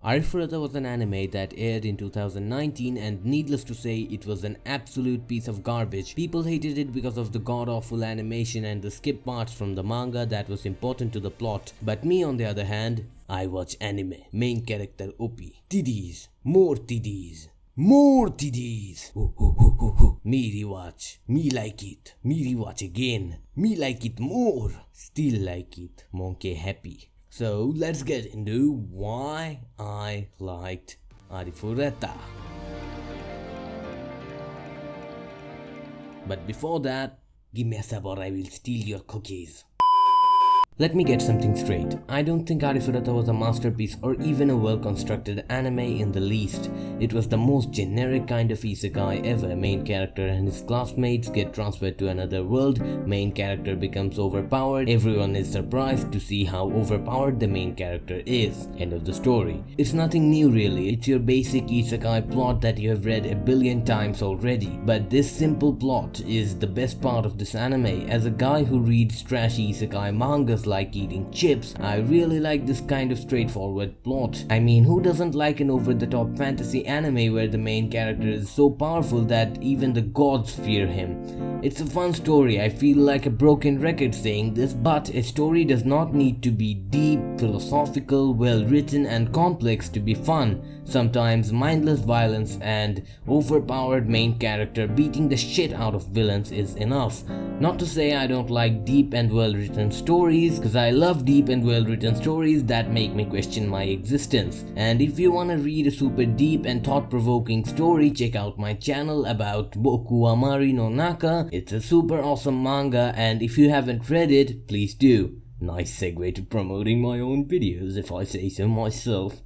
Arifureta was an anime that aired in 2019 and needless to say it was an absolute piece of garbage. People hated it because of the god-awful animation and the skip parts from the manga that was important to the plot. But me on the other hand, I watch anime. Main character OP. Titties. More titties. More titties. Me rewatch. Me like it. Me rewatch again. Me like it more. Still like it. Monkey happy. So let's get into why I liked Arifureta. But before that, give me a sub or I will steal your cookies. Let me get something straight. I don't think Arifureta was a masterpiece or even a well-constructed anime in the least. It was the most generic kind of isekai ever. Main character and his classmates get transferred to another world. Main character becomes overpowered. Everyone is surprised to see how overpowered the main character is. End of the story. It's nothing new really. It's your basic isekai plot that you have read a billion times already. But this simple plot is the best part of this anime. As a guy who reads trashy isekai mangas like eating chips, I really like this kind of straightforward plot. I mean, who doesn't like an over-the-top fantasy anime where the main character is so powerful that even the gods fear him? It's a fun story. I feel like a broken record saying this, but a story does not need to be deep, philosophical, well written and complex to be fun. Sometimes mindless violence and overpowered main character beating the shit out of villains is enough. Not to say I don't like deep and well written stories, because I love deep and well written stories that make me question my existence. And if you wanna read a super deep and thought provoking story, check out my channel about Boku Amari no Naka. It's a super awesome manga, and if you haven't read it, please do. Nice segue to promoting my own videos if I say so myself.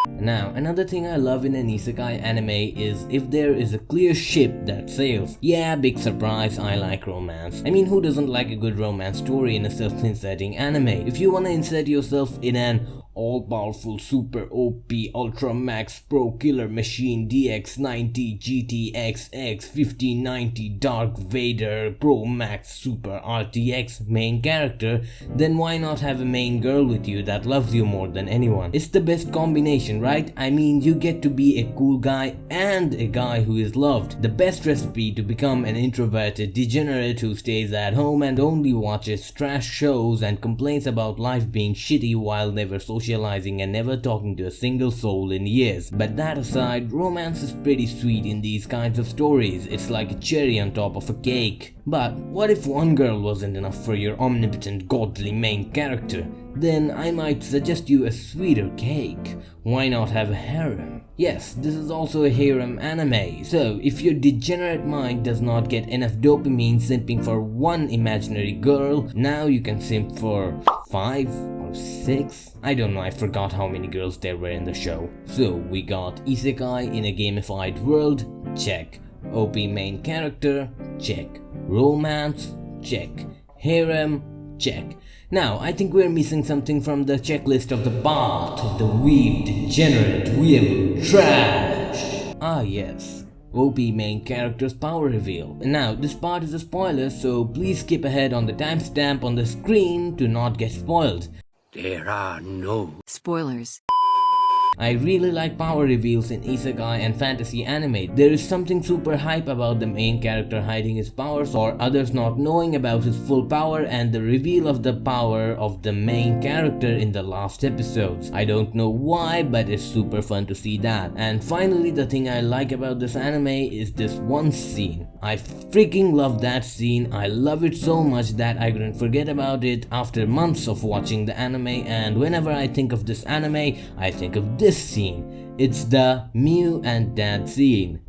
Now, another thing I love in an isekai anime is if there is a clear ship that sails. Yeah, big surprise, I like romance. I mean, who doesn't like a good romance story in a self-inserting anime? If you wanna insert yourself in an all-powerful super OP Ultra Max Pro Killer Machine DX90 GTX 1590 Dark Vader Pro Max Super RTX main character, then why not have a main girl with you that loves you more than anyone? It's the best combination, right? I mean, you get to be a cool guy and a guy who is loved. The best recipe to become an introverted degenerate who stays at home and only watches trash shows and complains about life being shitty while never socializing and never talking to a single soul in years. But that aside, romance is pretty sweet in these kinds of stories. It's like a cherry on top of a cake. But what if one girl wasn't enough for your omnipotent godly main character? Then I might suggest you a sweeter cake. Why not have a harem? Yes, this is also a harem anime. So if your degenerate mind does not get enough dopamine simping for one imaginary girl, now you can simp for 5 or 6? I don't know, I forgot how many girls there were in the show. So we got isekai in a gamified world, check. OP main character, check. Romance, check. Harem, check. Now, I think we're missing something from the checklist of the bot, the weeb, degenerate, weeaboo, trash. Ah yes, OP main character's power reveal. Now, this part is a spoiler, so please skip ahead on the timestamp on the screen to not get spoiled. There are no spoilers. I really like power reveals in isekai and fantasy anime. There is something super hype about the main character hiding his powers or others not knowing about his full power and the reveal of the power of the main character in the last episodes. I don't know why, but it's super fun to see that. And finally, the thing I like about this anime is this one scene. I freaking love that scene. I love it so much that I couldn't forget about it after months of watching the anime, and whenever I think of this anime, I think of this scene. It's the Mew and Dad scene.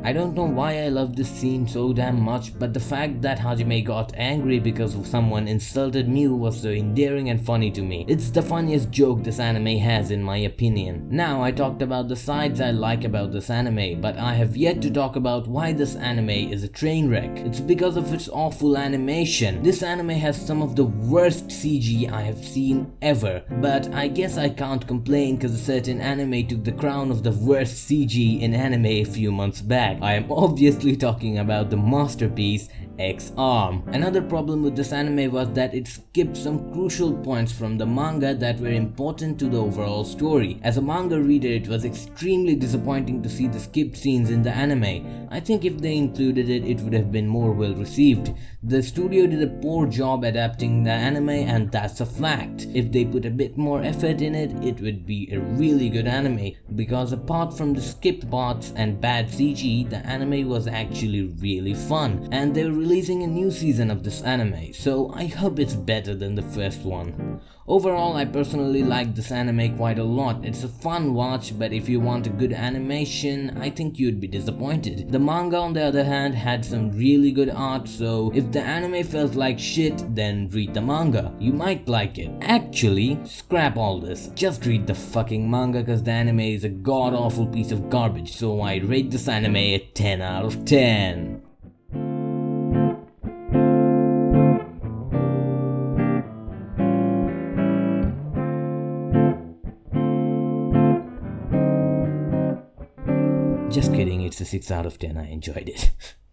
I I don't know why I love this scene so damn much, but the fact that Hajime got angry because someone insulted Mew was so endearing and funny to me. It's the funniest joke this anime has in my opinion. Now I talked about the sides I like about this anime, but I have yet to talk about why this anime is a train wreck. It's because of its awful animation. This anime has some of the worst CG I have seen ever, but I guess I can't complain because a certain anime took the crown of the worst CG in anime a few months back. I am obviously talking about the masterpiece X-Arm. Another problem with this anime was that it skipped some crucial points from the manga that were important to the overall story. As a manga reader, it was extremely disappointing to see the skipped scenes in the anime. I think if they included it, it would have been more well received. The studio did a poor job adapting the anime, and that's a fact. If they put a bit more effort in it, it would be a really good anime, because apart from the skipped parts and bad CG, the anime was actually really fun, and they were releasing a new season of this anime, so I hope it's better than the first one. Overall, I personally like this anime quite a lot. It's a fun watch, but if you want a good animation, I think you'd be disappointed. The manga, on the other hand, had some really good art, so if the anime felt like shit, then read the manga. You might like it. Actually, scrap all this. Just read the fucking manga, cause the anime is a god-awful piece of garbage, so I rate this anime a 10 out of 10. Just kidding, it's a 6 out of 10, I enjoyed it.